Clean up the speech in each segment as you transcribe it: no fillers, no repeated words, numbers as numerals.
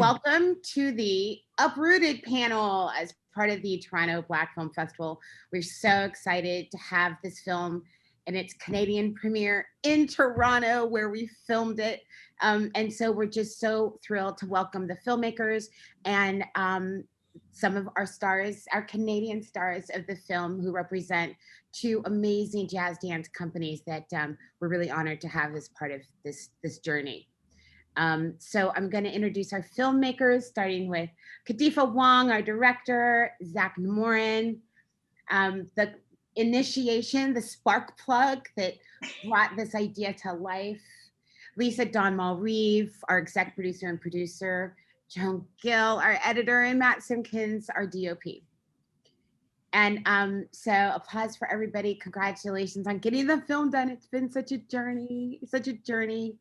welcome to the Uprooted panel as part of the Toronto Black Film Festival. We're so excited to have this film in its Canadian premiere in Toronto, where we filmed it. And so we're just so thrilled to welcome the filmmakers and some of our stars, our Canadian stars of the film, who represent two amazing jazz dance companies that we're really honored to have as part of this journey. So I'm going to introduce our filmmakers, starting with Kadifa Wong, our director, Zach Morin, the initiation, the spark plug that brought this idea to life, Lisa Donmall-Reeve, our exec producer and producer, Joan Gill, our editor, and Matt Simpkins, our DOP. And so applause for everybody. Congratulations on getting the film done. It's been such a journey, such a journey.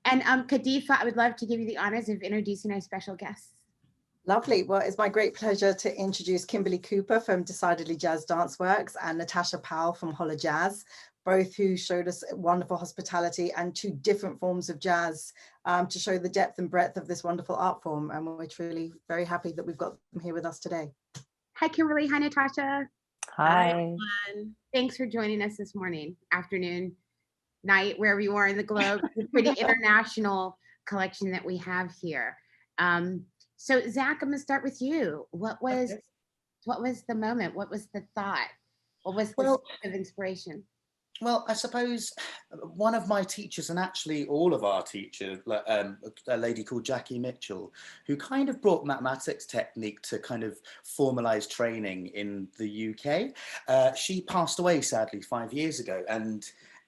And Kadifa, I would love to give you the honors of introducing our special guests. Lovely. Well, it's my great pleasure to introduce Kimberly Cooper from Decidedly Jazz Dance Works and Natasha Powell from Holla Jazz, both who showed us wonderful hospitality and two different forms of jazz to show the depth and breadth of this wonderful art form. And we're truly very happy that we've got them here with us today. Hi, Kimberly. Hi, Natasha. Hi. Everyone. Thanks for joining us this morning, afternoon, night, wherever you are in the globe. It's a pretty international collection that we have here. So Zach, I'm gonna start with you. What was the moment? What was the thought? What was the source of inspiration? Well, I suppose one of my teachers, and actually all of our teachers, a lady called Jackie Mitchell, who kind of brought mathematics technique to kind of formalize training in the UK. She passed away, sadly, 5 years ago.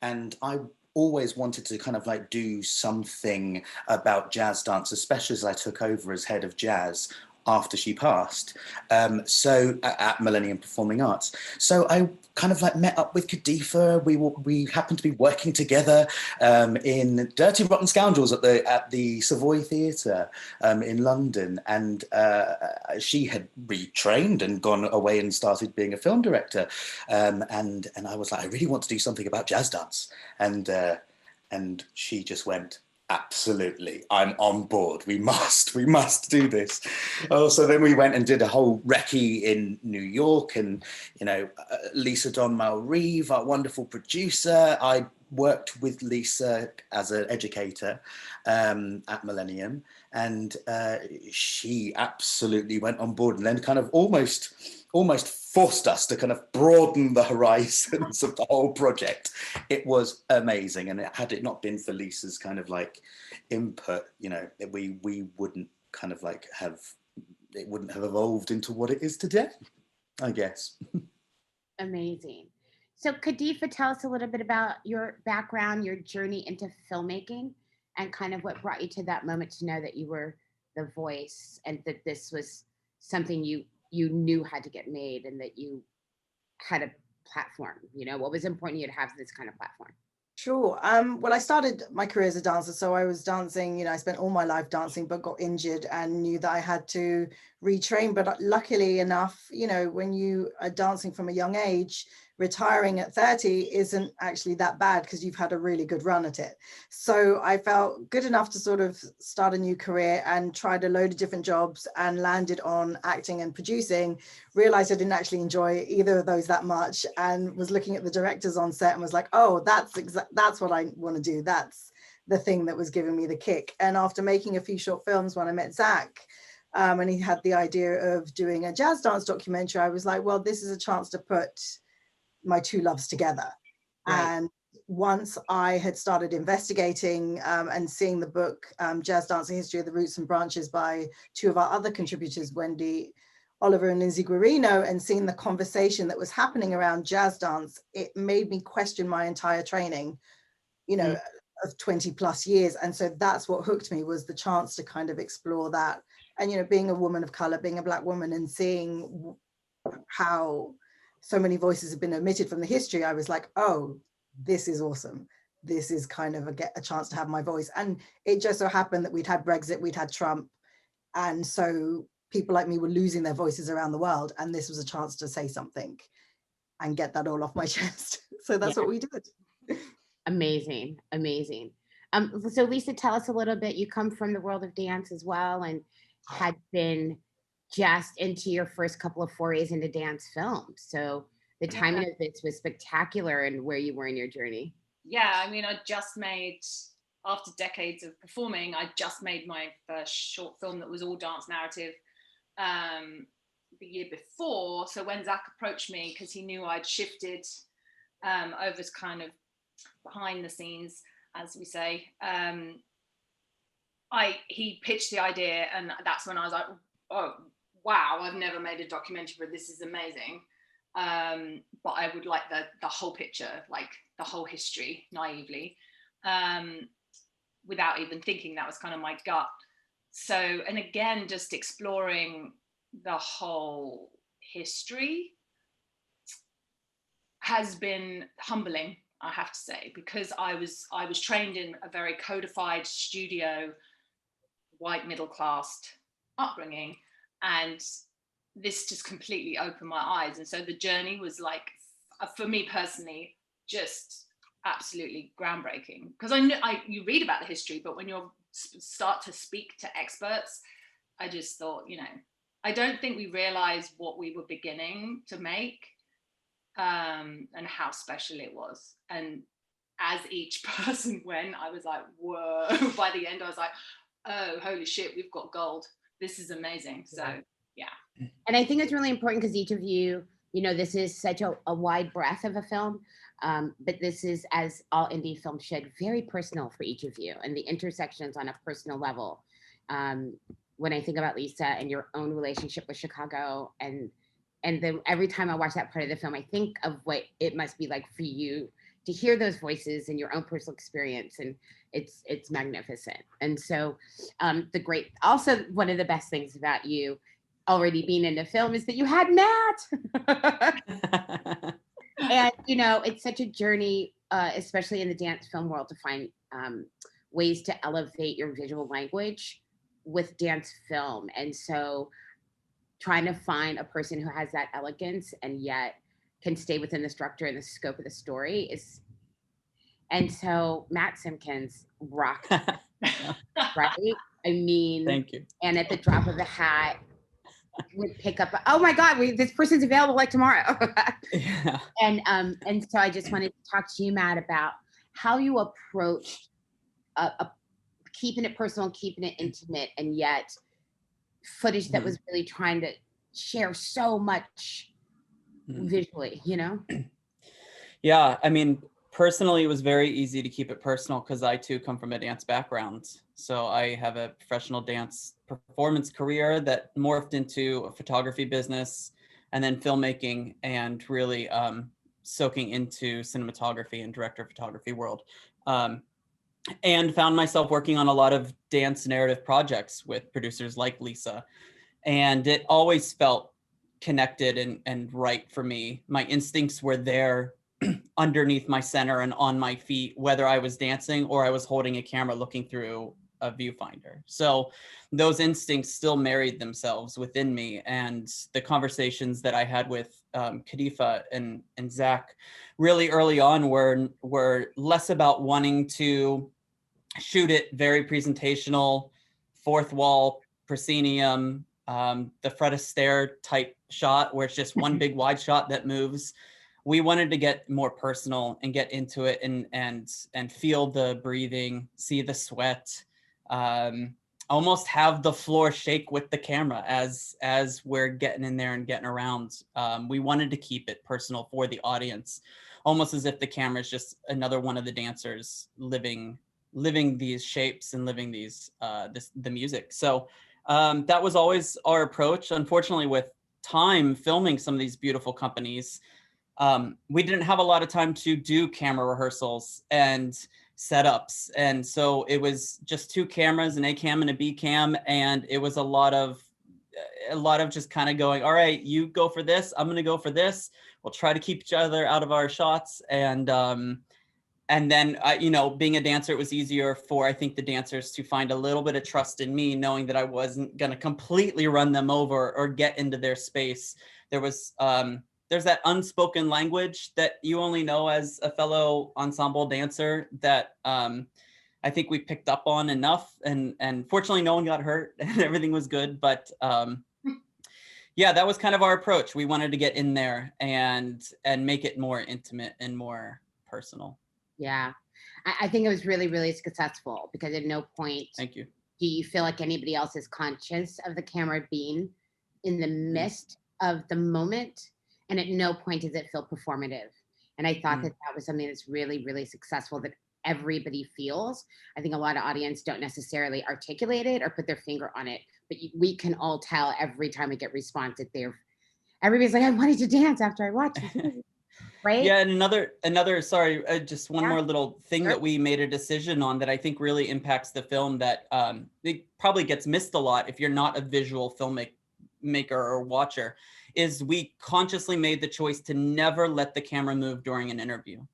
And I always wanted to kind of like do something about jazz dance, especially as I took over as head of jazz after she passed, so at Millennium Performing Arts. So I kind of like met up with Kadifa. We happened to be working together in Dirty Rotten Scoundrels at the Savoy Theatre in London, and she had retrained and gone away and started being a film director, and I was like, I really want to do something about jazz dance, and she just went, absolutely, I'm on board. We must do this. Oh, so then we went and did a whole recce in New York, and Lisa Donmall-Reeve, our wonderful producer. I worked with Lisa as an educator at Millennium, and she absolutely went on board, and then kind of almost forced us to kind of broaden the horizons of the whole project. It was amazing, and had it not been for Lisa's kind of like input, we wouldn't kind of like it wouldn't have evolved into what it is today, I guess. Amazing. So Kadifa, tell us a little bit about your background, your journey into filmmaking, and kind of what brought you to that moment to know that you were the voice and that this was something you knew had to get made and that you had a platform. What was important to you to have this kind of platform? Sure. Well, I started my career as a dancer, so I was dancing, I spent all my life dancing, but got injured and knew that I had to retrain. But luckily enough, when you are dancing from a young age, retiring at 30 isn't actually that bad because you've had a really good run at it. So I felt good enough to sort of start a new career and tried a load of different jobs and landed on acting and producing, realized I didn't actually enjoy either of those that much, and was looking at the directors on set and was like, oh, that's what I want to do. That's the thing that was giving me the kick. And after making a few short films, when I met Zach, and he had the idea of doing a jazz dance documentary, I was like, well, this is a chance to put my two loves together. Right. And once I had started investigating and seeing the book, Jazz Dancing History of the Roots and Branches by two of our other contributors, Wendy Oliver and Lindsay Guarino, and seeing the conversation that was happening around jazz dance, it made me question my entire training, of 20 plus years. And so that's what hooked me, was the chance to kind of explore that. And, being a woman of color, being a Black woman, and seeing how so many voices have been omitted from the history, I was like, oh, this is awesome. This is kind of a chance to have my voice. And it just so happened that we'd had Brexit, we'd had Trump. And so people like me were losing their voices around the world. And this was a chance to say something and get that all off my chest. So that's what we did. Amazing, amazing. So Lisa, tell us a little bit. You come from the world of dance as well, and had been just into your first couple of forays into dance film. So the timing of this was spectacular and where you were in your journey. Yeah, I mean, I just made, after decades of performing, I just made my first short film that was all dance narrative the year before. So when Zach approached me, because he knew I'd shifted over to kind of behind the scenes, as we say, he pitched the idea, and that's when I was like, oh wow, I've never made a documentary, but this is amazing. But I would like the whole picture, like the whole history, naively, without even thinking. That was kind of my gut. So, and again, just exploring the whole history has been humbling, I have to say, because I was trained in a very codified studio, white middle class upbringing, and this just completely opened my eyes. And so the journey was like, for me personally, just absolutely groundbreaking, because you read about the history, but when you start to speak to experts, I just thought, I don't think we realized what we were beginning to make, and how special it was. And as each person went, I was like, whoa. By the end I was like, oh, holy shit, we've got gold. This is amazing. So yeah. And I think it's really important because each of you, this is such a wide breadth of a film, but this is, as all indie films should, very personal for each of you, and the intersections on a personal level. When I think about Lisa and your own relationship with Chicago, and then every time I watch that part of the film, I think of what it must be like for you to hear those voices in your own personal experience, and it's magnificent. And so also one of the best things about you already being in the film is that you had Matt. And it's such a journey, especially in the dance film world, to find ways to elevate your visual language with dance film. And so trying to find a person who has that elegance and yet can stay within the structure and the scope of the story is. And so Matt Simpkins rocked, right? I mean, thank you. And at the drop of a hat, would pick up, oh my God, this person's available like tomorrow. Yeah. And so I just wanted to talk to you, Matt, about how you approached keeping it personal, keeping it intimate, and yet footage that was really trying to share so much visually, Yeah, I mean, personally, it was very easy to keep it personal because I too come from a dance background. So I have a professional dance performance career that morphed into a photography business and then filmmaking, and really soaking into cinematography and director of photography world. And found myself working on a lot of dance narrative projects with producers like Lisa. And it always felt connected and right for me. My instincts were there underneath my center and on my feet, whether I was dancing or I was holding a camera looking through a viewfinder. So those instincts still married themselves within me. And the conversations that I had with Kadifa and Zach really early on were less about wanting to shoot it very presentational, fourth wall, proscenium, the Fred Astaire type shot where it's just one big wide shot that moves. We wanted to get more personal and get into it and feel the breathing, see the sweat, almost have the floor shake with the camera as we're getting in there and getting around. We wanted to keep it personal for the audience, almost as if the camera is just another one of the dancers living these shapes and living the music. So that was always our approach. Unfortunately, with time filming some of these beautiful companies, we didn't have a lot of time to do camera rehearsals and setups. And so it was just two cameras, an A cam and a B cam. And it was a lot of just kind of going, all right, you go for this, I'm going to go for this. We'll try to keep each other out of our shots. And then, being a dancer, it was easier for, I think, the dancers to find a little bit of trust in me, knowing that I wasn't going to completely run them over or get into their space. There's that unspoken language that you only know as a fellow ensemble dancer that I think we picked up on enough, and fortunately no one got hurt and everything was good. But yeah, that was kind of our approach. We wanted to get in there and make it more intimate and more personal. Yeah, I think it was really, really successful, because at no point Thank you. do you feel like anybody else is conscious of the camera being in the midst of the moment, and at no point does it feel performative. And I thought that was something that's really, really successful, that everybody feels. I think a lot of audience don't necessarily articulate it or put their finger on it, but we can all tell every time we get response that everybody's like, I wanted to dance after I watched this movie. Right? Yeah, and another sorry, just one more little thing Sure. that we made a decision on that I think really impacts the film, that it probably gets missed a lot if you're not a visual filmmaker or watcher, is we consciously made the choice to never let the camera move during an interview,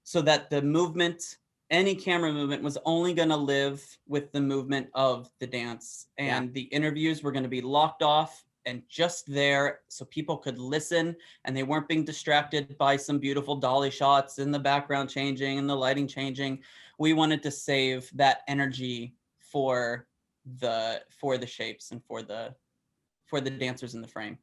so that the movement, any camera movement, was only going to live with the movement of the dance, and the interviews were going to be locked off and just there so people could listen, and they weren't being distracted by some beautiful dolly shots in the background changing and the lighting changing. We wanted to save that energy for the shapes and for the dancers in the frame.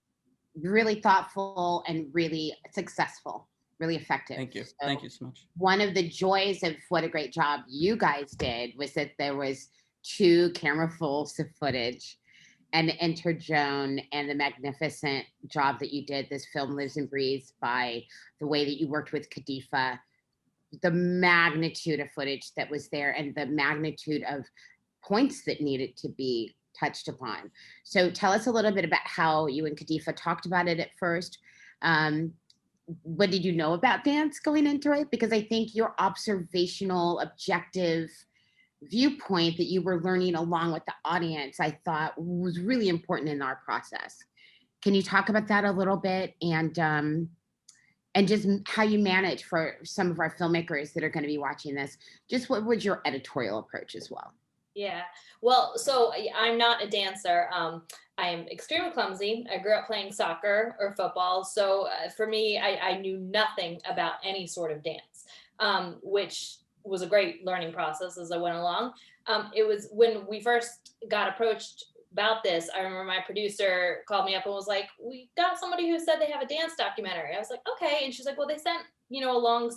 Really thoughtful and really successful, really effective. Thank you. So Thank you so much. one of the joys of what a great job you guys did was that there was 2 camerafuls of footage, and Enter Joan, and the magnificent job that you did. This film lives and breathes by the way that you worked with Kadifa, the magnitude of footage that was there, and the magnitude of points that needed to be touched upon. So tell us a little bit about how you and Kadifa talked about it at first. What did you know about dance going into it? Because I think your observational, objective viewpoint that you were learning along with the audience, I thought was really important in our process. Can you talk about that a little bit, and just how you manage for some of our filmmakers that are going to be watching this? Just what was your editorial approach as well? Yeah, well, so I'm not a dancer. I am extremely clumsy. I grew up playing soccer or football. So for me, I knew nothing about any sort of dance, which was a great learning process as I went along. It was when we first got approached about this, I remember my producer called me up and was like, we got somebody who said they have a dance documentary. I was like, okay. And she's like, well, they sent, along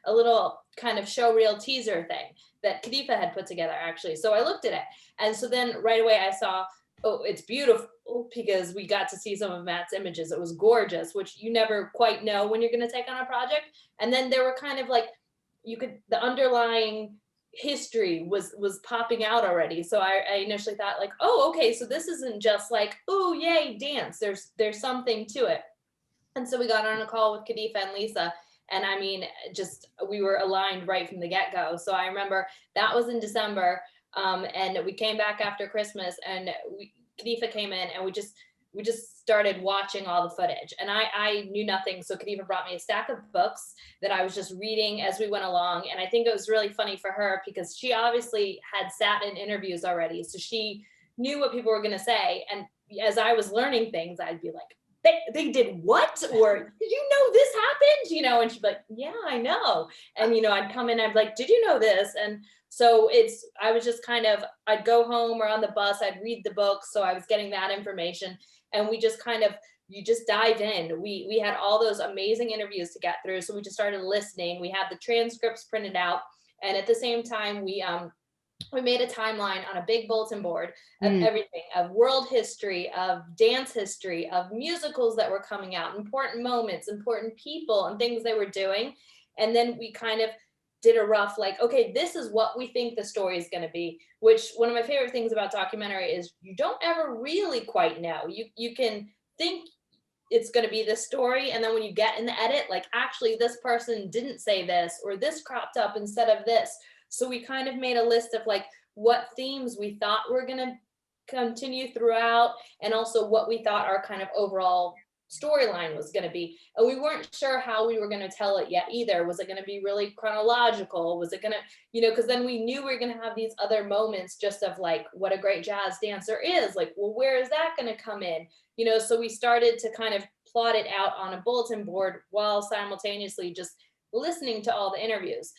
a little kind of show reel teaser thing that Kadifa had put together, actually. So I looked at it. And so then right away I saw, oh, it's beautiful, because we got to see some of Matt's images. It was gorgeous, which you never quite know when you're going to take on a project. And then there were kind of like, the underlying history was popping out already. So I initially thought like, oh, okay, so this isn't just like, oh, yay, dance. There's something to it. And so we got on a call with Kadifa and Lisa. And I mean, we were aligned right from the get-go. So I remember that was in December, and we came back after Christmas, and Kadifa came in, and we just started watching all the footage. And I knew nothing. So Kadifa brought me a stack of books that I was just reading as we went along. And I think it was really funny for her, because she obviously had sat in interviews already. So she knew what people were going to say. And as I was learning things, I'd be like, they did what? Or did you know this happened? And she'd be like, yeah, I know. And, I'd come in, I'd be like, did you know this? And so I was just I'd go home or on the bus, I'd read the book. So I was getting that information, and we just you just dive in. We had all those amazing interviews to get through. So we just started listening. We had the transcripts printed out. And at the same time, we made a timeline on a big bulletin board of everything, of world history, of dance history, of musicals that were coming out, important moments, important people, and things they were doing. And then we kind of did a rough, like, okay, this is what we think the story is going to be, which one of my favorite things about documentary is you don't ever really quite know. You can think it's going to be this story, and then when you get in the edit, like, actually this person didn't say this, or this cropped up instead of this. So we kind of made a list of like what themes we thought were going to continue throughout, and also what we thought our kind of overall storyline was going to be. And we weren't sure how we were going to tell it yet either. Was it going to be really chronological? Was it going to, because then we knew we were going to have these other moments just of like what a great jazz dancer is. Like, well, where is that going to come in? So we started to kind of plot it out on a bulletin board while simultaneously just listening to all the interviews.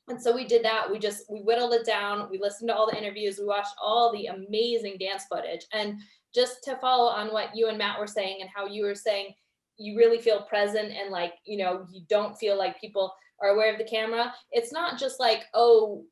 And so we did that. We whittled it down. We listened to all the interviews. We watched all the amazing dance footage. And just to follow on what you and Matt were saying and how you were saying, you really feel present and like, you know, you don't feel like people are aware of the camera. It's not just like, oh,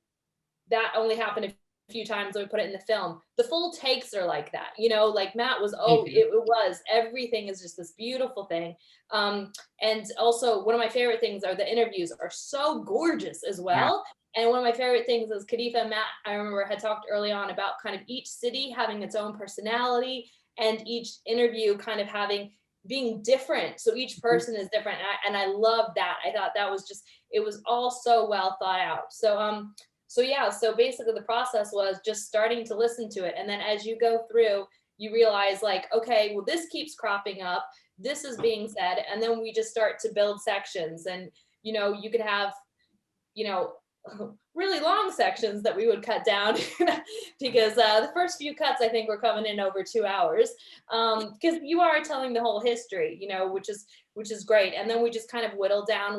that only happened a few times when we put it in the film. The full takes are like that, you know, like Matt was, it was, everything is just this beautiful thing. And also one of my favorite things are the interviews are so gorgeous as well. Yeah. And one of my favorite things is Khalifa and Matt, I remember had talked early on about kind of each city having its own personality and each interview kind of being different. So each person is different. And I love that. I thought that was just, it was all so well thought out. So yeah, so basically the process was just starting to listen to it. And then as you go through, you realize like, okay, well, this keeps cropping up. This is being said. And then we just start to build sections. And, you know, you could have, you know, really long sections that we would cut down because the first few cuts, I think, were coming in over 2 hours because you are telling the whole history, you know, which is great. And then we just kind of whittle down,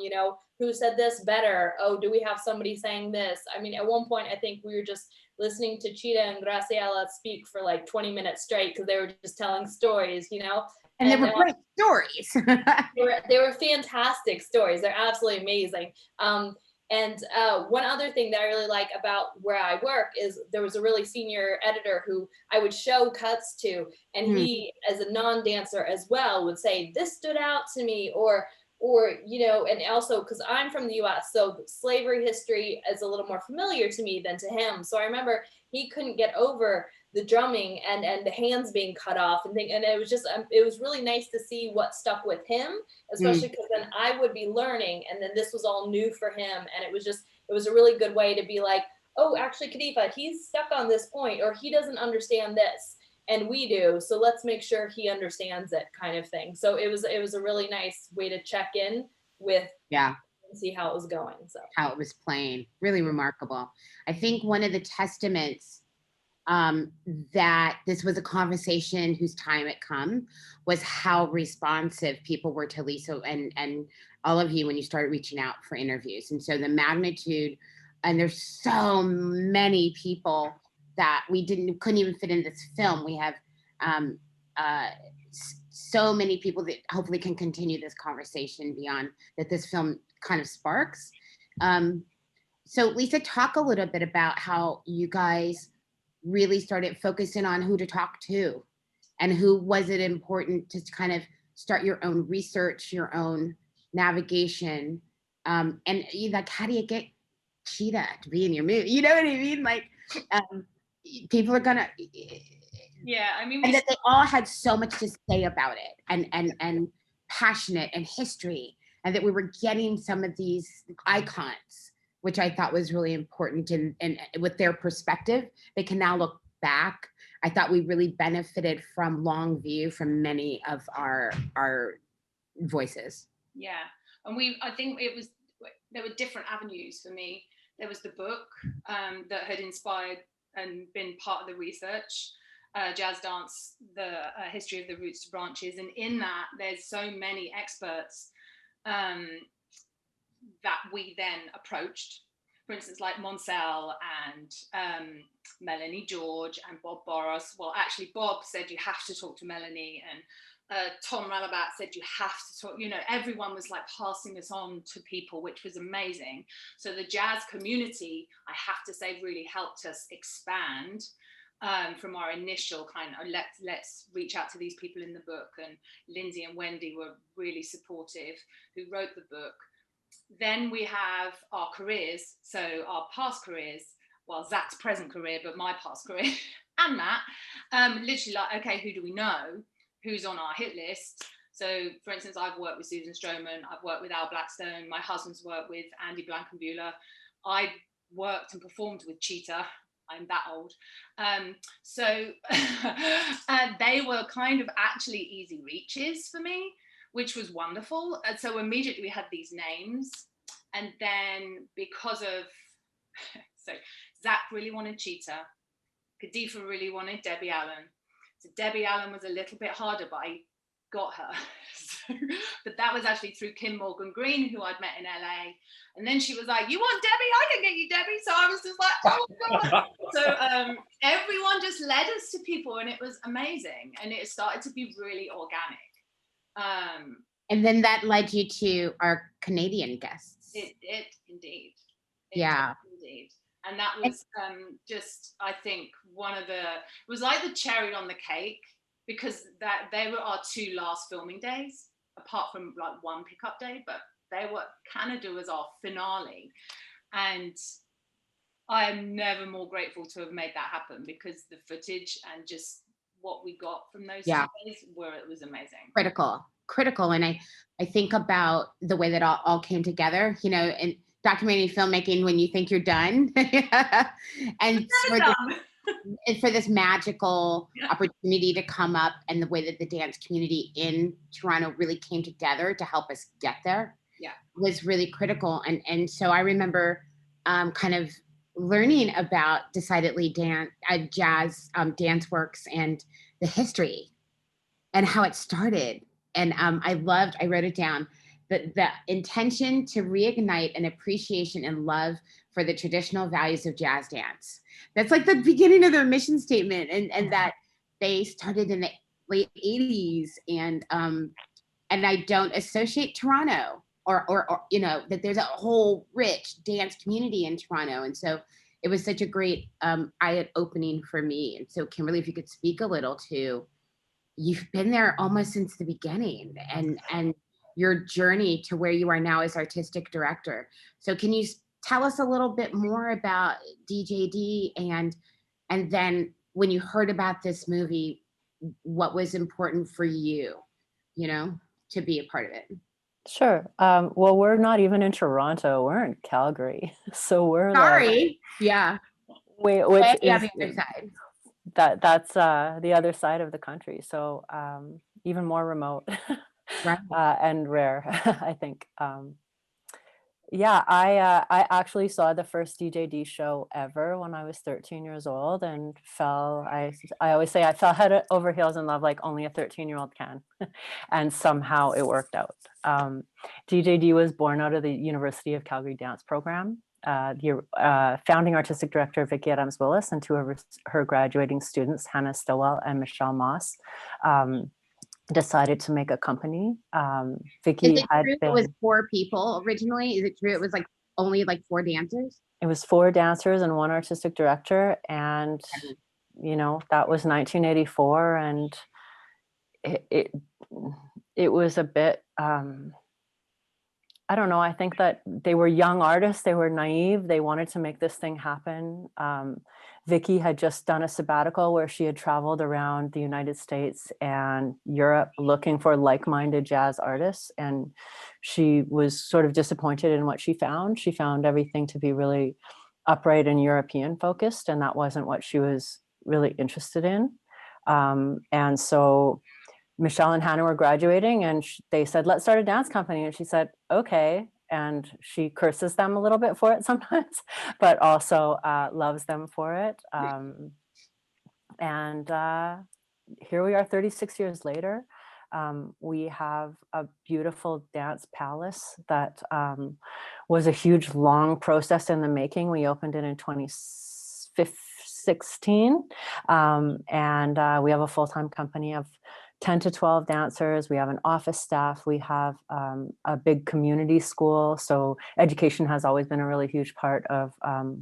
you know, who said this better? Oh, do we have somebody saying this? I mean, at one point, I think we were just listening to Cheetah and Graciela speak for like 20 minutes straight because they were just telling stories, you know. And they were great stories. they were fantastic stories. They're absolutely amazing. And one other thing that I really like about where I work is there was a really senior editor who I would show cuts to, and he, as a non-dancer as well, would say, this stood out to me, or, you know, and also because I'm from the US, so slavery history is a little more familiar to me than to him. So I remember he couldn't get over the drumming and the hands being cut off and it was just, it was really nice to see what stuck with him, especially because then I would be learning and then this was all new for him. And it was a really good way to be like, oh, actually Khalifa, he's stuck on this point, or he doesn't understand this and we do. So let's make sure he understands it, kind of thing. So it was a really nice way to check in with, and see how it was going. So how it was playing, really remarkable. I think one of the testaments that this was a conversation whose time it come was how responsive people were to Lisa and all of you when you started reaching out for interviews. And so the magnitude, and there's so many people that couldn't even fit in this film. We have so many people that hopefully can continue this conversation beyond that this film kind of sparks. So Lisa, talk a little bit about how you guys really started focusing on who to talk to and who was it important to kind of start your own research, your own navigation. And like, how do you get Cheetah to be in your movie? You know what I mean? Like, people are gonna, I mean, and that they all had so much to say about it and passionate and history, and that we were getting some of these icons, which I thought was really important. And with their perspective, they can now look back. I thought we really benefited from long view from many of our voices. Yeah, and I think there were different avenues for me. There was the book that had inspired and been part of the research, Jazz Dance, the history of the roots to branches. And in that, there's so many experts that we then approached, for instance, like Monsell and Melanie George and Bob Boros. Well, actually, Bob said you have to talk to Melanie, and Tom Ralabat said you have to talk. You know, everyone was like passing us on to people, which was amazing. So the jazz community, I have to say, really helped us expand from our initial kind of let's reach out to these people in the book. And Lindsay and Wendy were really supportive, who wrote the book. Then we have our careers, so our past careers, well, Zach's present career, but my past career, and Matt, literally like, okay, who do we know? Who's on our hit list? So, for instance, I've worked with Susan Stroman, I've worked with Al Blackstone, my husband's worked with Andy Blankenbuehler, I worked and performed with Cheetah, I'm that old. So they were kind of actually easy reaches for me, which was wonderful. And so immediately we had these names. And then because of, so Zach really wanted Cheetah, Khalifa really wanted Debbie Allen. So Debbie Allen was a little bit harder, but got her. So, but that was actually through Kim Morgan Green, who I'd met in LA. And then she was like, you want Debbie? I can get you Debbie. So I was just like, oh God. So everyone just led us to people, and it was amazing. And it started to be really organic. And then that led you to our Canadian guests. It indeed. Yeah. Indeed. And that was just, I think, it was like the cherry on the cake, because that they were our 2 last filming days, apart from like one pickup day, but Canada was our finale. And I am never more grateful to have made that happen, because the footage and just what we got from those 2 days it was amazing. Critical. And I think about the way that all came together, you know, in documentary filmmaking, when you think you're done. And for this magical opportunity to come up, and the way that the dance community in Toronto really came together to help us get there was really critical. And so I remember kind of learning about Decidedly Jazz Dance Works and the history and how it started. And I wrote it down, the intention to reignite an appreciation and love for the traditional values of jazz dance. That's like the beginning of their mission statement, and that they started in the late 80s. And I don't associate Toronto or you know, that there's a whole rich dance community in Toronto. And so it was such a great eye-opening for me. And so Kimberly, if you could speak a little to, you've been there almost since the beginning, and your journey to where you are now as artistic director. So can you tell us a little bit more about DJD, and then when you heard about this movie, what was important for you, you know, to be a part of it? Sure. Well, we're not even in Toronto. We're in Calgary. So we're Sorry. Yeah. which Way is on the other side. That's the other side of the country. So even more remote. Right. And rare, I think. I actually saw the first DJD show ever when I was 13 years old, and I always say I fell head over heels in love, like only a 13-year-old can. And somehow it worked out. DJD was born out of the University of Calgary dance program. The founding artistic director, Vicki Adams-Willis, and 2 of her graduating students, Hannah Stillwell and Michelle Moss, decided to make a company. Vicki Is it true it was 4 people originally? Is it true it was like only like 4 dancers? It was 4 dancers and 1 artistic director, and you know, that was 1984, and it was a bit I don't know, I think that they were young artists, they were naive, they wanted to make this thing happen. Vicki had just done a sabbatical where she had traveled around the United States and Europe looking for like-minded jazz artists, and she was sort of disappointed in what she found. She found everything to be really upright and European focused, and that wasn't what she was really interested in. And so Michelle and Hannah were graduating, and they said, let's start a dance company. And she said, okay. And she curses them a little bit for it sometimes, but also loves them for it. And here we are 36 years later. We have a beautiful dance palace that was a huge, long process in the making. We opened it in 2016. And we have a full-time company of 10 to 12 dancers. We have an office staff. We have a big community school. So education has always been a really huge part of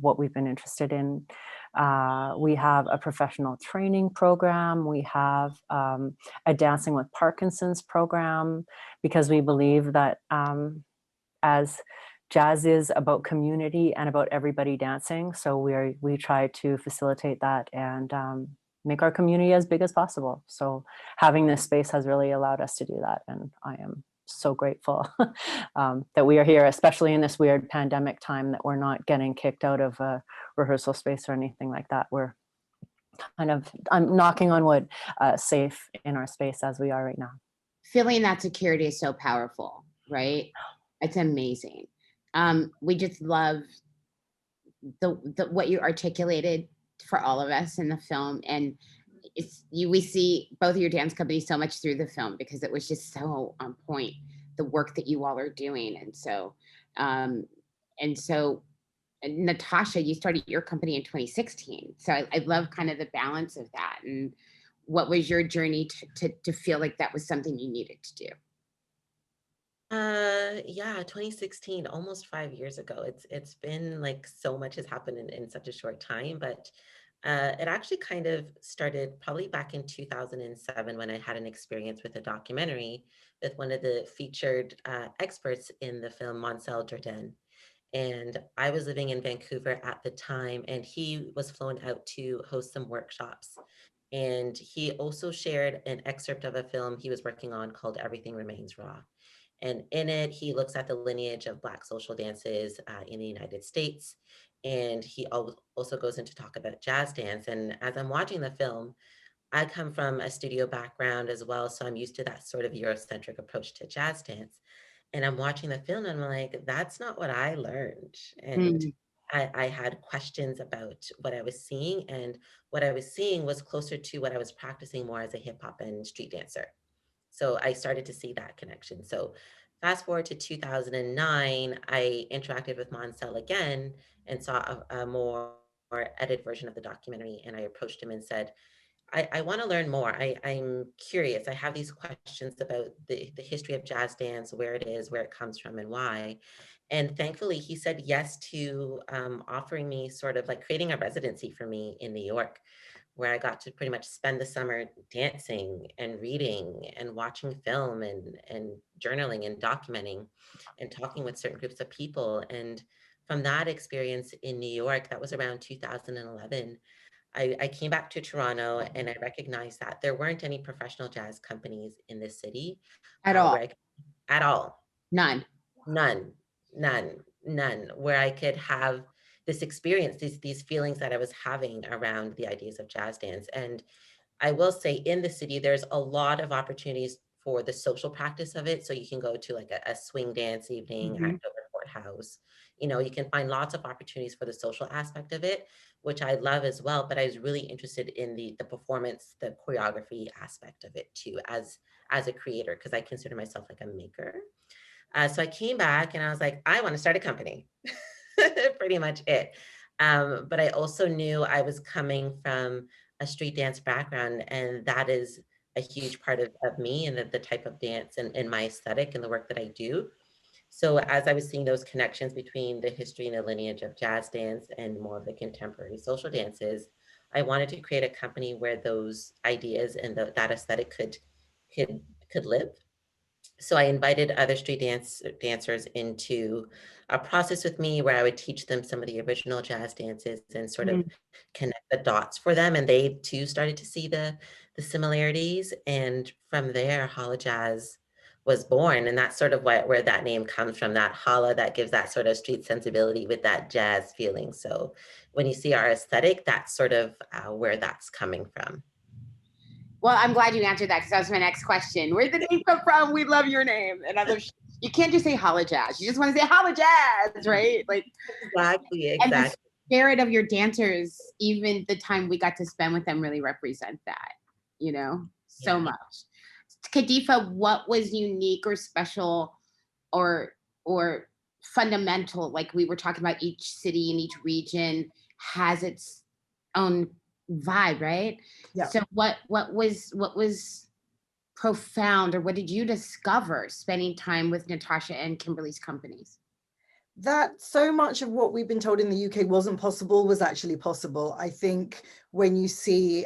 what we've been interested in. We have a professional training program. We have a Dancing with Parkinson's program, because we believe that as jazz is about community and about everybody dancing. So we try to facilitate that and make our community as big as possible. So having this space has really allowed us to do that. And I am so grateful that we are here, especially in this weird pandemic time, that we're not getting kicked out of a rehearsal space or anything like that. We're kind of, I'm knocking on wood, safe in our space as we are right now. Feeling that security is so powerful, right? It's amazing. We just love the what you articulated for all of us in the film. And we see both of your dance companies so much through the film because it was just so on point, the work that you all are doing. And so Natasha, you started your company in 2016. So I love kind of the balance of that. And what was your journey to feel like that was something you needed to do? Yeah, 2016, almost 5 years ago. It's been like so much has happened in such a short time, but it actually kind of started probably back in 2007 when I had an experience with a documentary with one of the featured experts in the film, Monsell Jordan. And I was living in Vancouver at the time, and he was flown out to host some workshops. And he also shared an excerpt of a film he was working on called Everything Remains Raw. And in it, he looks at the lineage of Black social dances in the United States. And he also goes into talk about jazz dance. And as I'm watching the film, I come from a studio background as well. So I'm used to that sort of Eurocentric approach to jazz dance. And I'm watching the film and I'm like, that's not what I learned. And I had questions about what I was seeing. And what I was seeing was closer to what I was practicing more as a hip hop and street dancer. So I started to see that connection. So fast forward to 2009, I interacted with Monsell again and saw a more edited version of the documentary. And I approached him and said, I want to learn more. I'm curious. I have these questions about the history of jazz dance, where it is, where it comes from, and why. And thankfully, he said yes to offering me sort of like creating a residency for me in New York, where I got to pretty much spend the summer dancing and reading and watching film and journaling and documenting and talking with certain groups of people. And from that experience in New York, that was around 2011, I came back to Toronto and I recognized that there weren't any professional jazz companies in this city At all? At all. None. None, where I could have this experience, these feelings that I was having around the ideas of jazz dance. And I will say in the city, there's a lot of opportunities for the social practice of it. So you can go to like a swing dance evening at Dover Courthouse. You know, you can find lots of opportunities for the social aspect of it, which I love as well. But I was really interested in the performance, the choreography aspect of it too, as a creator, because I consider myself like a maker. So I came back and I was like, I want to start a company. Pretty much it. But I also knew I was coming from a street dance background, and that is a huge part of me and the type of dance and my aesthetic and the work that I do. So as I was seeing those connections between the history and the lineage of jazz dance and more of the contemporary social dances, I wanted to create a company where those ideas and that aesthetic could live. So I invited other street dancers into a process with me where I would teach them some of the original jazz dances and sort of connect the dots for them. And they too started to see the similarities. And from there, Holla Jazz was born. And that's sort of where that name comes from, that holla, that gives that sort of street sensibility with that jazz feeling. So when you see our aesthetic, that's sort of where that's coming from. Well, I'm glad you answered that because that was my next question. Where did the name come from? We love your name. And you can't just say Holla Jazz. You just want to say Holla Jazz, right? Like Exactly. And the spirit of your dancers, even the time we got to spend with them, really represent that, you know, so much. Kadifa, what was unique or special or fundamental? Like we were talking about, each city and each region has its own vibe, right? Yeah. So what was profound, or what did you discover spending time with Natasha and Kimberly's companies? That so much of what we've been told in the UK wasn't possible was actually possible. I think when you see,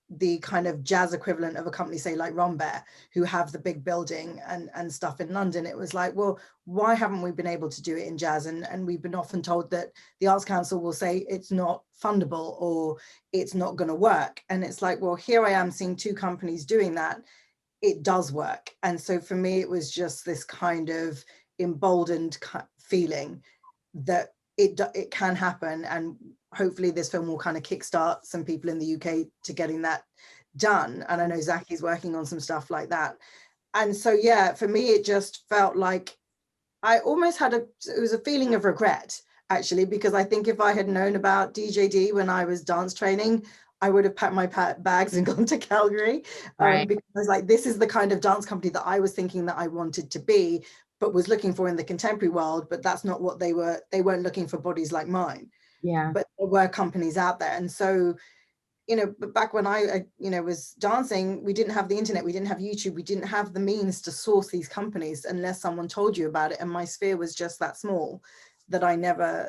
the kind of jazz equivalent of a company, say like Rombert, who have the big building and stuff in London, it was like, well, why haven't we been able to do it in jazz? And we've been often told that the Arts Council will say it's not fundable or it's not going to work. And it's like, well, here I am seeing two companies doing that. It does work. And so for me, it was just this kind of emboldened feeling that it can happen, and hopefully this film will kind of kickstart some people in the UK to getting that done. And I know Zaki's working on some stuff like that. And so yeah, for me it just felt like I almost had it was a feeling of regret actually, because I think if I had known about DJD when I was dance training, I would have packed my bags and gone to Calgary, Right. because I was like, this is the kind of dance company that I was thinking that I wanted to be, but was looking for in the contemporary world. But that's not what they were. They weren't looking for bodies like mine. Yeah. But there were companies out there. And so, but back when I was dancing, we didn't have the internet, we didn't have YouTube, we didn't have the means to source these companies unless someone told you about it. And my sphere was just that small that I never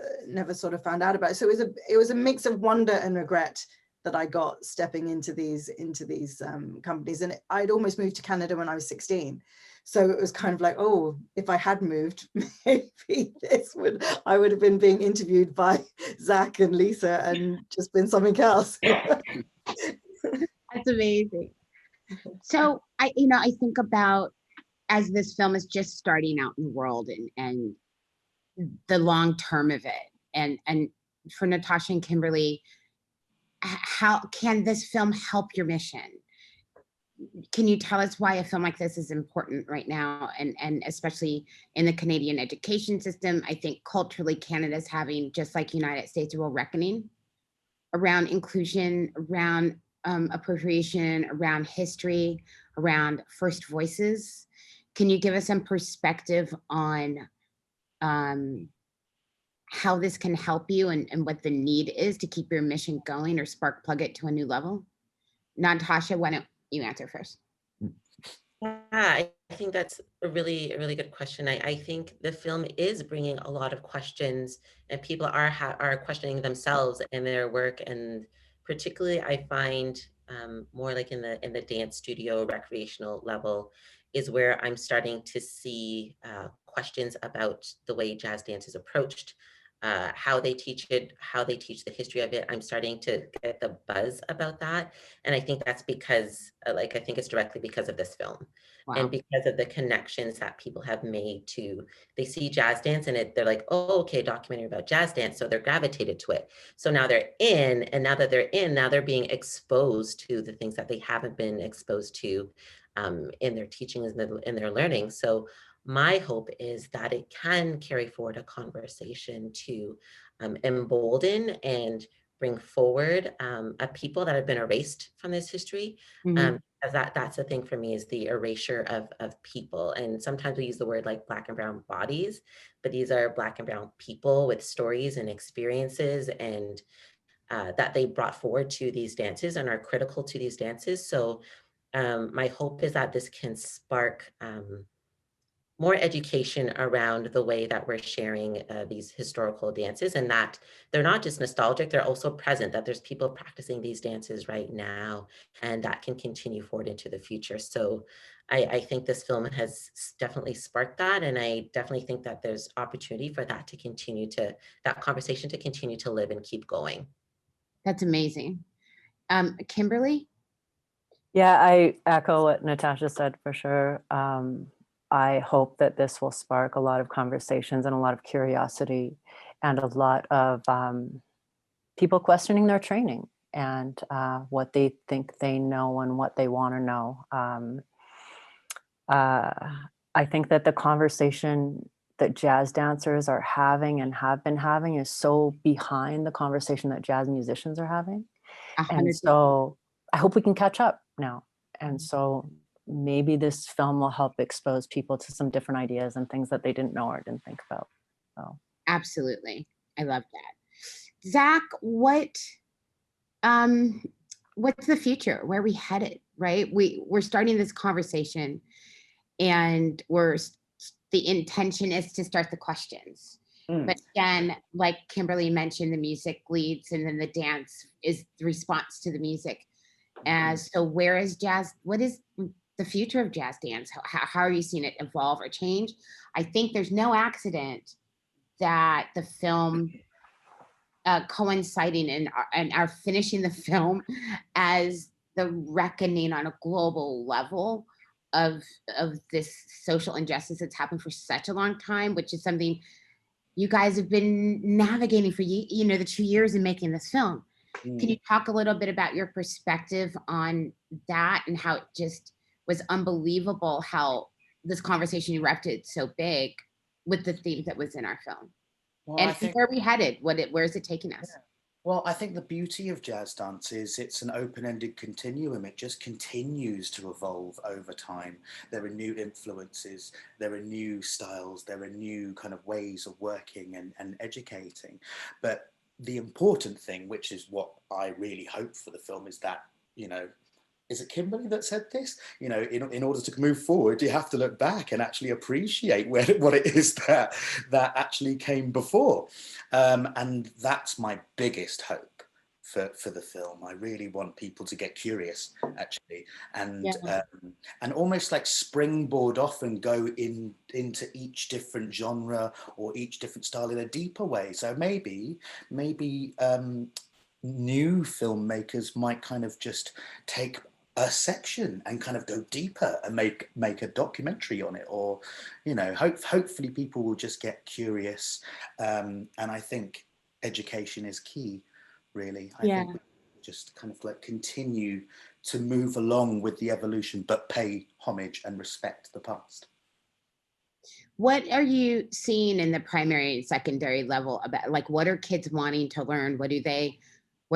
sort of found out about it. So it was a mix of wonder and regret that I got stepping into these companies. And I'd almost moved to Canada when I was 16. So it was kind of like, oh, if I had moved, maybe I would have been being interviewed by Zach and Lisa and just been something else. That's amazing. So I think about, as this film is just starting out in the world, and the long term of it, and for Natasha and Kimberly, how can this film help your mission? Can you tell us why a film like this is important right now, and especially in the Canadian education system? I think culturally Canada's having, just like United States, a real reckoning around inclusion, around appropriation, around history, around first voices. Can you give us some perspective on how this can help you, and what the need is to keep your mission going or spark plug it to a new level? Natasha, why don't you answer first? Yeah, I think that's a really good question. I think the film is bringing a lot of questions, and people are questioning themselves and their work. And particularly, I find more like in the dance studio recreational level is where I'm starting to see questions about the way jazz dance is approached, how they teach it, how they teach the history of it. I'm starting to get the buzz about that. And I think that's because, I think it's directly because of this film. Wow. And because of the connections that people have made to, they see jazz dance and they're like, oh, okay, documentary about jazz dance. So they're gravitated to it. So now they're in, and now that they're in, now they're being exposed to the things that they haven't been exposed to in their teachings and in their learning. So my hope is that it can carry forward a conversation to embolden and bring forward a people that have been erased from this history. As that's the thing for me, is the erasure of people. And sometimes we use the word like Black and brown bodies, but these are Black and brown people with stories and experiences, and that they brought forward to these dances and are critical to these dances. So my hope is that this can spark more education around the way that we're sharing these historical dances, and that they're not just nostalgic, they're also present, that there's people practicing these dances right now, and that can continue forward into the future. So I think this film has definitely sparked that, and I definitely think that there's opportunity for that to continue to, that conversation to continue to live and keep going. That's amazing. Kimberly? Yeah, I echo what Natasha said for sure. I hope that this will spark a lot of conversations and a lot of curiosity, and a lot of people questioning their training and what they think they know and what they want to know. I think that the conversation that jazz dancers are having and have been having is so behind the conversation that jazz musicians are having. 100%. And so I hope we can catch up now. And so maybe this film will help expose people to some different ideas and things that they didn't know or didn't think about. So Absolutely. I love that. Zach, what's the future? Where are we headed? Right? We're starting this conversation, and the intention is to start the questions. But again, like Kimberly mentioned, the music leads, and then the dance is the response to the music. So where is jazz? What is the future of jazz dance? How are you seeing it evolve or change? I think there's no accident that the film coinciding and are finishing the film as the reckoning on a global level of this social injustice that's happened for such a long time, which is something you guys have been navigating for the 2 years in making this film. Can you talk a little bit about your perspective on that, and how it just was unbelievable how this conversation erupted so big with the theme that was in our film? Well, and where are we headed? Where is it taking us? Well, I think the beauty of jazz dance is it's an open-ended continuum. It just continues to evolve over time. There are new influences, there are new styles, there are new kind of ways of working and educating. But the important thing, which is what I really hope for the film, is that, you know, is it Kimberly that said this? You know, in order to move forward, you have to look back and actually appreciate what it is that actually came before. And that's my biggest hope for the film. I really want people to get curious, actually, and Yeah. and almost like springboard off and go into each different genre or each different style in a deeper way. So maybe new filmmakers might kind of just take a section and kind of go deeper and make a documentary on it, or, you know, hopefully people will just get curious. And I think education is key, really. I Yeah. think we just kind of like continue to move along with the evolution, but pay homage and respect the past. What are you seeing in the primary and secondary level about, like, what are kids wanting to learn? What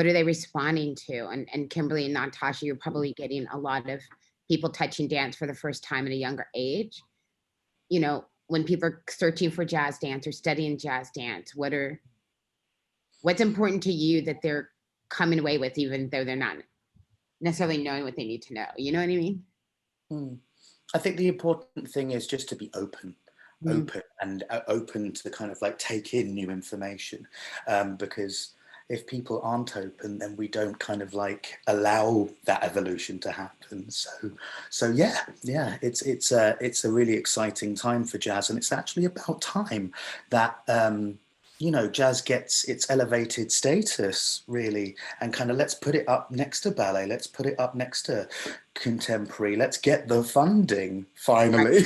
are they responding to? And Kimberly and Natasha, you're probably getting a lot of people touching dance for the first time at a younger age. You know, when people are searching for jazz dance or studying jazz dance, what's important to you that they're coming away with, even though they're not necessarily knowing what they need to know? You know what I mean? I think the important thing is just to be open. Mm. Open to kind of like take in new information, because if people aren't open, then we don't kind of like allow that evolution to happen. So yeah, it's a really exciting time for jazz, and it's actually about time that you know, jazz gets its elevated status, really, and kind of let's put it up next to ballet, let's put it up next to contemporary, let's get the funding finally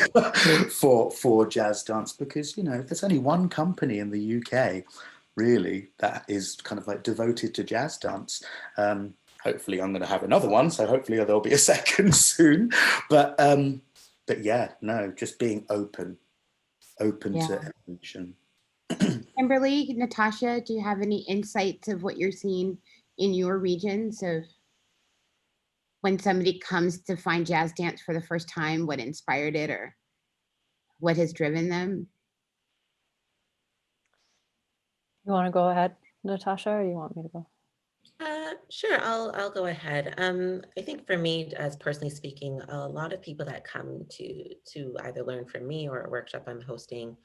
for jazz dance, because, you know, there's only one company in the UK really that is kind of like devoted to jazz dance. Hopefully I'm going to have another one, so hopefully there'll be a second soon, but yeah, no, just being open to evolution. Kimberly, Natasha, do you have any insights of what you're seeing in your regions of when somebody comes to find jazz dance for the first time, what inspired it or what has driven them? You want to go ahead, Natasha, or you want me to go? Sure, I'll go ahead. I think for me, as personally speaking, a lot of people that come to either learn from me or a workshop I'm hosting,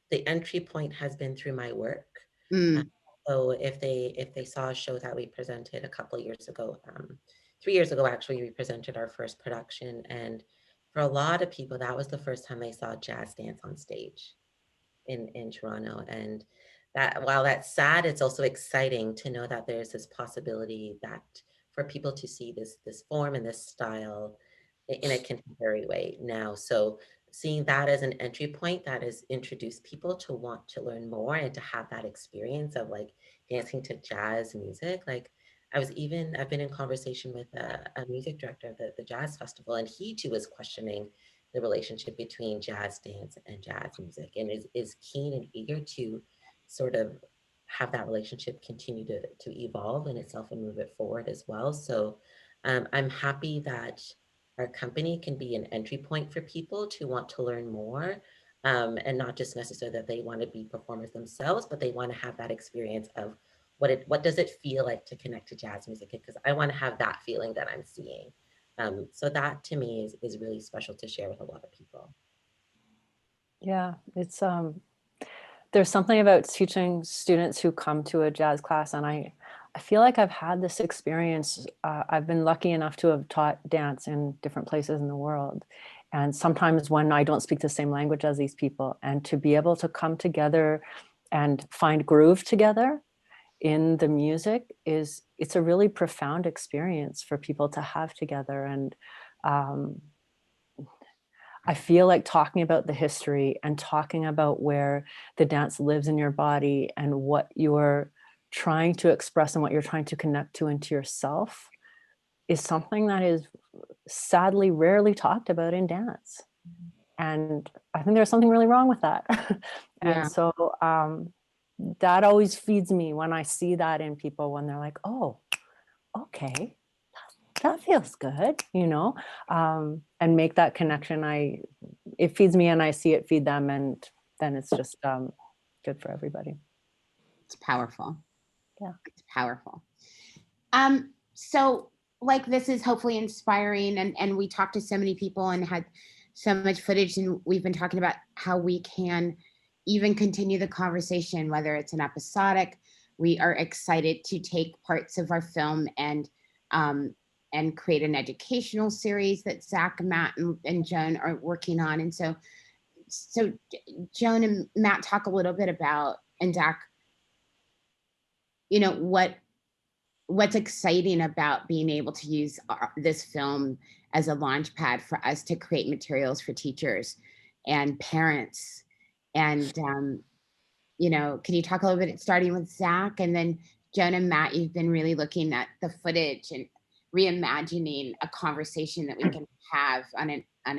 the entry point has been through my work. Mm. So if they saw a show that we presented a couple of years ago, 3 years ago actually, we presented our first production, and for a lot of people, that was the first time they saw jazz dance on stage in Toronto. And that, while that's sad, it's also exciting to know that there's this possibility that for people to see this form and this style in a contemporary way now. So seeing that as an entry point that has introduced people to want to learn more and to have that experience of like dancing to jazz music. Like I've been in conversation with a music director of the Jazz Festival, and he too was questioning the relationship between jazz dance and jazz music, and is keen and eager to sort of have that relationship continue to evolve in itself and move it forward as well. So I'm happy that our company can be an entry point for people to want to learn more, and not just necessarily that they want to be performers themselves, but they want to have that experience of what does it feel like to connect to jazz music, because I want to have that feeling that I'm seeing. So that to me is really special to share with a lot of people. Yeah, it's there's something about teaching students who come to a jazz class, and I feel like I've had this experience. I've been lucky enough to have taught dance in different places in the world. And sometimes when I don't speak the same language as these people, and to be able to come together and find groove together in the music it's a really profound experience for people to have together. And I feel like talking about the history and talking about where the dance lives in your body and what you're trying to express and what you're trying to connect to into yourself is something that is sadly rarely talked about in dance. And I think there's something really wrong with that. Yeah. And so that always feeds me when I see that in people, when they're like, oh, okay, that feels good, you know, and make that connection. It feeds me and I see it feed them, and then it's just good for everybody. It's powerful. Yeah. It's powerful. So like, this is hopefully inspiring, and we talked to so many people and had so much footage, and we've been talking about how we can even continue the conversation, whether it's an episodic. We are excited to take parts of our film and create an educational series that Zach, Matt, and Joan are working on. And so Joan and Matt, talk a little bit about, and Zach, you know, what's exciting about being able to use this film as a launch pad for us to create materials for teachers and parents. And, you know, can you talk a little bit, starting with Zach, and then Joan and Matt, you've been really looking at the footage and reimagining a conversation that we can have on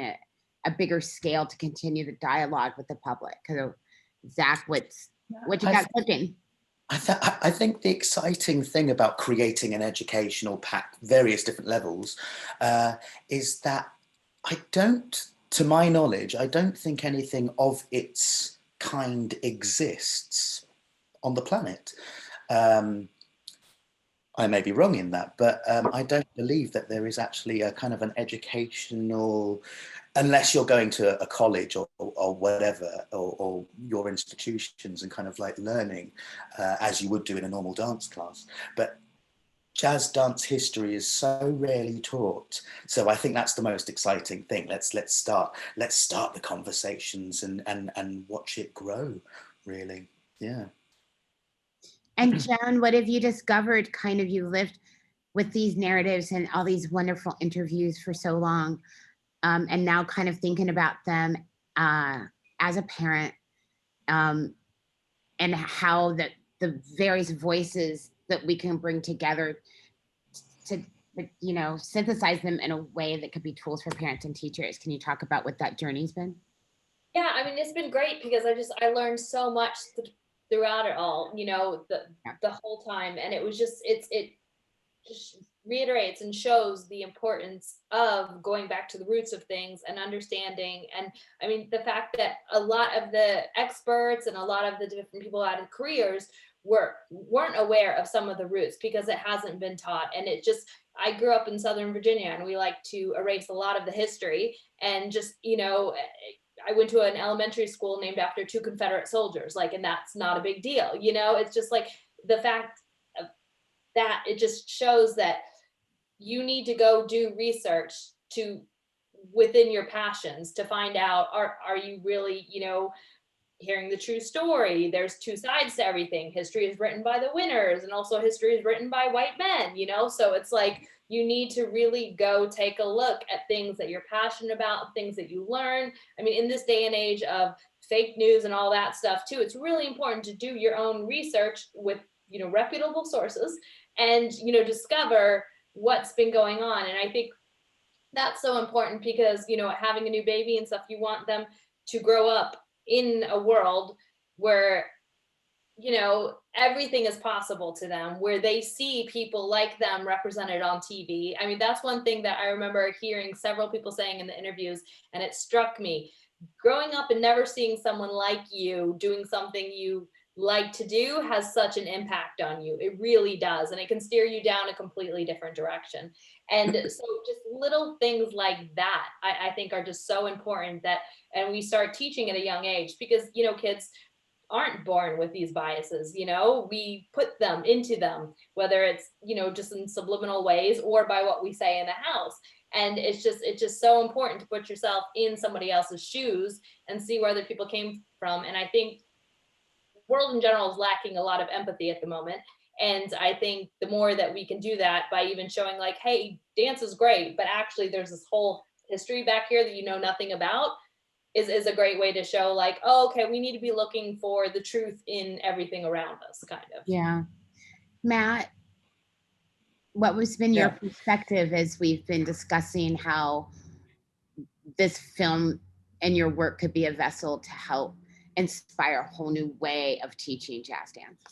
a bigger scale to continue the dialogue with the public. So Zach, what you got cooking? I think the exciting thing about creating an educational pack, various different levels, is that to my knowledge, I don't think anything of its kind exists on the planet. I may be wrong in that, but I don't believe that there is actually a kind of an educational, unless you're going to a college or whatever, or your institutions, and kind of like learning as you would do in a normal dance class. But jazz dance history is so rarely taught. So I think that's the most exciting thing. Let's start the conversations and watch it grow, really. Yeah. And Joan, what have you discovered? Kind of, you lived with these narratives and all these wonderful interviews for so long, and now kind of thinking about them as a parent, and how the various voices that we can bring together to, you know, synthesize them in a way that could be tools for parents and teachers. Can you talk about what that journey's been? Yeah, I mean, it's been great because I learned so much throughout it all, you know, the whole time. And it was just, it just reiterates and shows the importance of going back to the roots of things and understanding. And I mean, the fact that a lot of the experts and a lot of the different people out of careers weren't aware of some of the roots because it hasn't been taught. And it just, I grew up in Southern Virginia, and we like to erase a lot of the history, and just, you know, I went to an elementary school named after 2 Confederate soldiers, like, and that's not a big deal. You know, it's just like the fact of that, it just shows that you need to go do research within your passions to find out, are you really, you know, hearing the true story? There's 2 sides to everything. History is written by the winners, and also history is written by white men, you know? So it's like, you need to really go take a look at things that you're passionate about, things that you learn. I mean, in this day and age of fake news and all that stuff too, it's really important to do your own research with, you know, reputable sources, and, you know, discover what's been going on. And I think that's so important because, you know, having a new baby and stuff, you want them to grow up in a world where, you know, everything is possible to them, where they see people like them represented on TV. I mean, that's one thing that I remember hearing several people saying in the interviews, and it struck me. Growing up and never seeing someone like you doing something you like to do has such an impact on you. It really does. And it can steer you down a completely different direction. And so just little things like that, I think are just so important, that, and we start teaching at a young age, because, you know, kids aren't born with these biases, you know, we put them into them, whether it's, you know, just in subliminal ways or by what we say in the house. And it's just so important to put yourself in somebody else's shoes and see where other people came from. And I think the world in general is lacking a lot of empathy at the moment. And I think the more that we can do that by even showing like, hey, dance is great, but actually there's this whole history back here that you know nothing about, is a great way to show like, oh, okay, we need to be looking for the truth in everything around us, kind of. Yeah. Matt, what has been your perspective as we've been discussing how this film and your work could be a vessel to help inspire a whole new way of teaching jazz dance.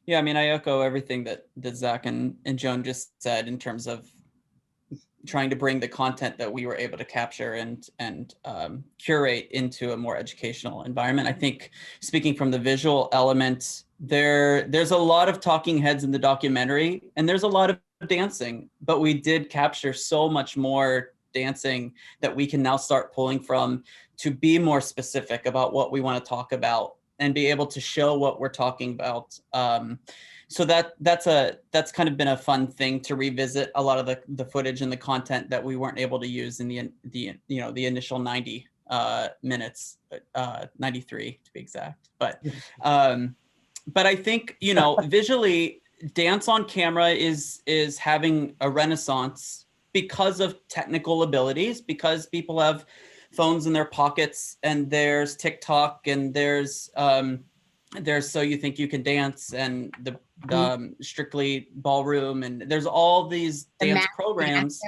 Yeah, I mean, I echo everything that Zach and Joan just said in terms of trying to bring the content that we were able to capture and curate into a more educational environment. I think, speaking from the visual element, there's a lot of talking heads in the documentary, and there's a lot of dancing, but we did capture so much more dancing that we can now start pulling from to be more specific about what we want to talk about and be able to show what we're talking about. So that's kind of been a fun thing to revisit a lot of the footage and the content that we weren't able to use in the initial 90 minutes, 93 to be exact. But I think, visually, dance on camera is having a renaissance because of technical abilities, because people have phones in their pockets, and there's TikTok, and there's So You Think You Can Dance, and the Strictly Ballroom, and there's all these dance programs.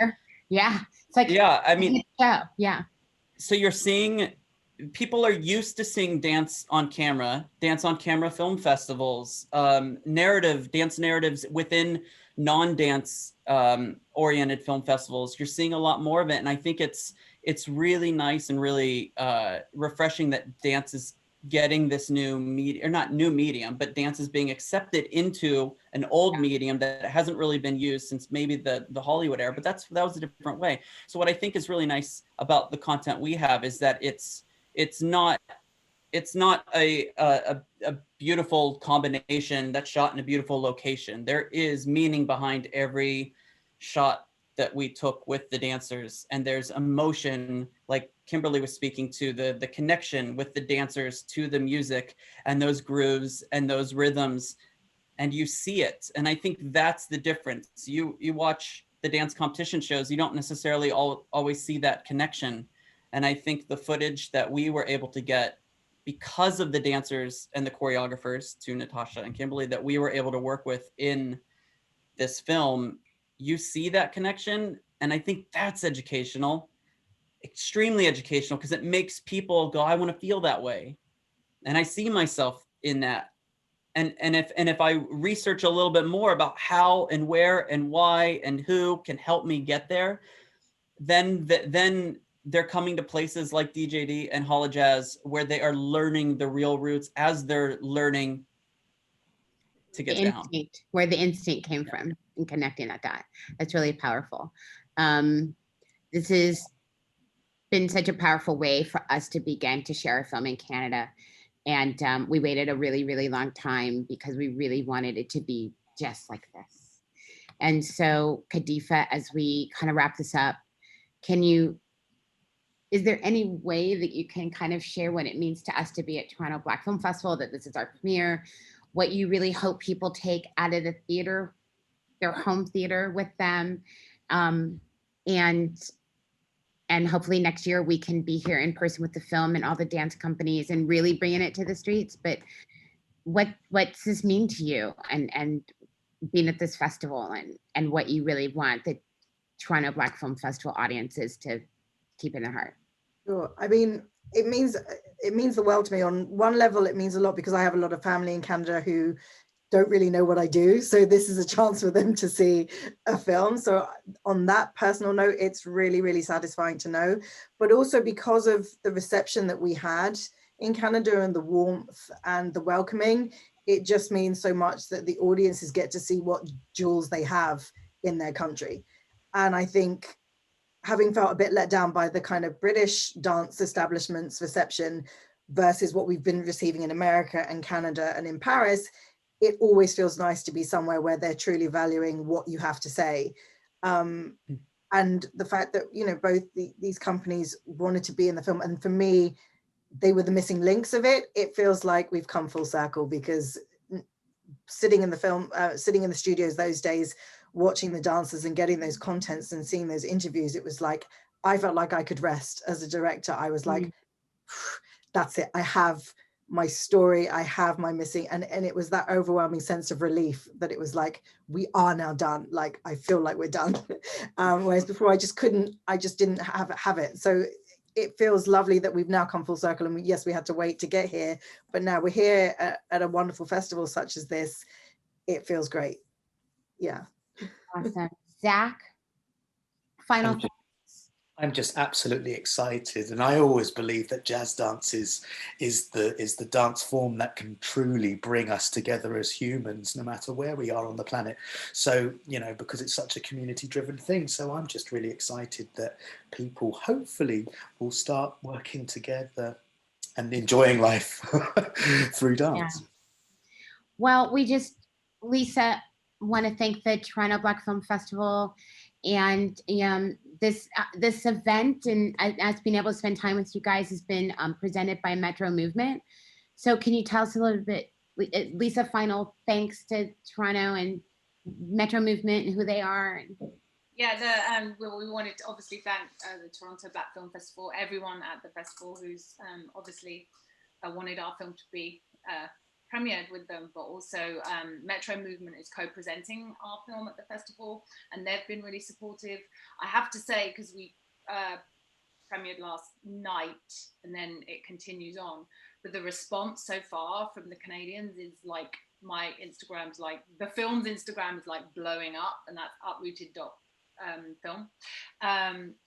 Yeah, it's like, yeah, I mean, yeah. So you're seeing, people are used to seeing dance on camera film festivals, dance narratives within non-dance oriented film festivals. You're seeing a lot more of it, and I think it's really nice and really refreshing that dance is getting this new medium, or not new medium, but dance is being accepted into an old medium that hasn't really been used since maybe the Hollywood era, but that was a different way. So what I think is really nice about the content we have is that it's not a beautiful combination that's shot in a beautiful location. There is meaning behind every shot that we took with the dancers, and there's emotion, like Kimberly was speaking to, the connection with the dancers to the music and those grooves and those rhythms, and you see it. And I think that's the difference. You watch the dance competition shows, you don't necessarily always see that connection. And I think the footage that we were able to get, because of the dancers and the choreographers, to Natasha and Kimberly, that we were able to work with in this film, you see that connection. And I think that's educational, extremely educational, because it makes people go, I want to feel that way. And I see myself in that. And if I research a little bit more about how and where and why and who can help me get there, then they're coming to places like DJD and Hall of Jazz, where they are learning the real roots as they're learning to get down. Where the instinct came from, and connecting that dot. That's really powerful. This has been such a powerful way for us to begin to share a film in Canada. And we waited a really, really long time because we really wanted it to be just like this. And so, Kadifa, as we kind of wrap this up, is there any way that you can kind of share what it means to us to be at Toronto Black Film Festival, that this is our premiere, what you really hope people take out of the theater, their home theater with them, and hopefully next year we can be here in person with the film and all the dance companies and really bringing it to the streets. But what does this mean to you, and being at this festival, and what you really want the Toronto Black Film Festival audiences to keep in their heart? Sure. I mean, it means the world to me. On one level, it means a lot because I have a lot of family in Canada who don't really know what I do. So this is a chance for them to see a film. So on that personal note, it's really, really satisfying to know. But also because of the reception that we had in Canada and the warmth and the welcoming, it just means so much that the audiences get to see what jewels they have in their country. And I think, having felt a bit let down by the kind of British dance establishment's reception versus what we've been receiving in America and Canada and in Paris, it always feels nice to be somewhere where they're truly valuing what you have to say. And the fact that, both these companies wanted to be in the film, and for me, they were the missing links of it. It feels like we've come full circle, because sitting in the studios those days, watching the dancers and getting those contents and seeing those interviews, it was like, I felt like I could rest as a director. I was like, that's it. I have my story, I have my missing, and it was that overwhelming sense of relief that it was like, we are now done. Like, I feel like we're done. Whereas before I just didn't have it. So it feels lovely that we've now come full circle, and yes, we had to wait to get here, but now we're here at a wonderful festival such as this. It feels great. Yeah. Awesome. Zach, final thoughts. I'm just absolutely excited, and I always believe that jazz dance is the dance form that can truly bring us together as humans, no matter where we are on the planet. So, you know, because it's such a community-driven thing. So I'm just really excited that people hopefully will start working together and enjoying life through dance. Yeah. Well, Lisa, want to thank the Toronto Black Film Festival and this event, and us being able to spend time with you guys has been presented by Metro Movement. So can you tell us a little bit, Lisa, final thanks to Toronto and Metro Movement and who they are? Yeah, we wanted to obviously thank the Toronto Black Film Festival, everyone at the festival who's obviously wanted our film to be premiered with them, but also Metro Movement is co-presenting our film at the festival, and they've been really supportive. I have to say, because we premiered last night and then it continues on, but the response so far from the Canadians is like, my Instagram's like, the film's Instagram is like blowing up, and that's uprooted.film.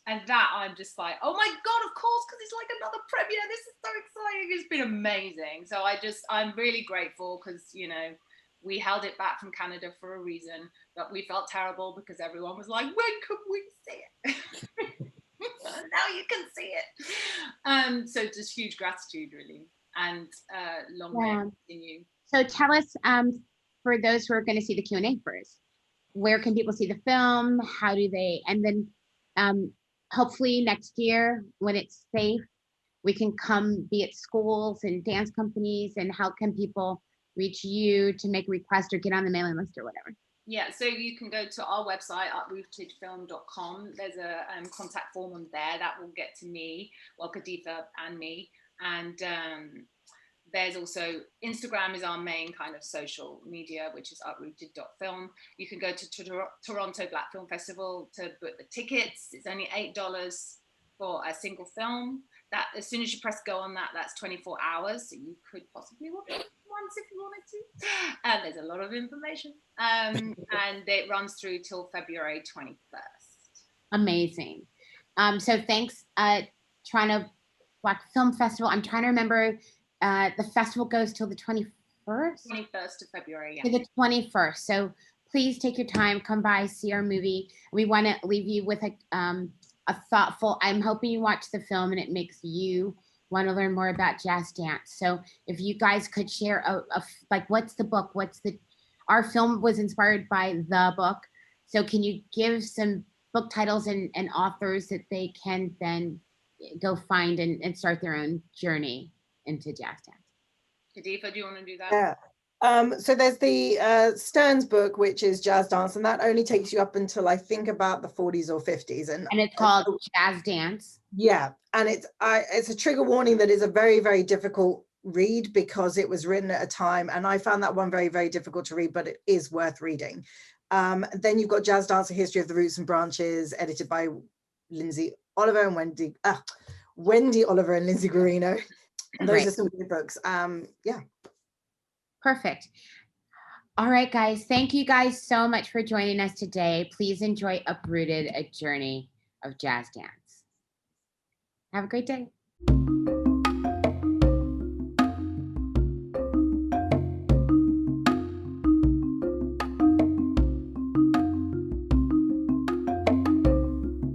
And that I'm just like, oh my god, of course, because it's like another premiere, this is so exciting, it's been amazing. So I'm really grateful, because you know, we held it back from Canada for a reason, but we felt terrible because everyone was like, when can we see it? Now you can see it. So just huge gratitude, really, and long may it continue. So tell us, for those who are going to see the Q&A first, where can people see the film? How do they, and then hopefully next year when it's safe, we can come be at schools and dance companies, and how can people reach you to make a request or get on the mailing list or whatever? Yeah, so you can go to our website, uprootedfilm.com. There's a contact form on there that will get to me, well, Kadifa and me. And there's also, Instagram is our main kind of social media, which is uprooted.film. You can go to Toronto Black Film Festival to book the tickets. It's only $8 for a single film. That, as soon as you press go on that, that's 24 hours. So you could possibly watch it once if you wanted to. And there's a lot of information. And it runs through till February 21st. Amazing. So thanks, Toronto Black Film Festival. I'm trying to remember, the festival goes till the 21st? 21st of February, yeah. To the 21st. So please take your time, come by, see our movie. We want to leave you with a thoughtful, I'm hoping you watch the film and it makes you want to learn more about jazz dance. So if you guys could share like, what's the book? Our film was inspired by the book. So can you give some book titles and authors that they can then go find and start their own journey into jazz dance? Kadifa, do you want to do that? Yeah. So there's the Stearns book, which is jazz dance, and that only takes you up until I think about the 40s or 50s. And it's called Jazz Dance. Yeah, and it's a trigger warning that is a very, very difficult read because it was written at a time, and I found that one very, very difficult to read, but it is worth reading. Then you've got Jazz Dance: A History of the Roots and Branches, edited by Lindsay Oliver and Wendy Oliver and Lindsay Guarino. And those are some good books. Yeah. Perfect. All right, guys. Thank you guys so much for joining us today. Please enjoy Uprooted, a journey of jazz dance. Have a great day.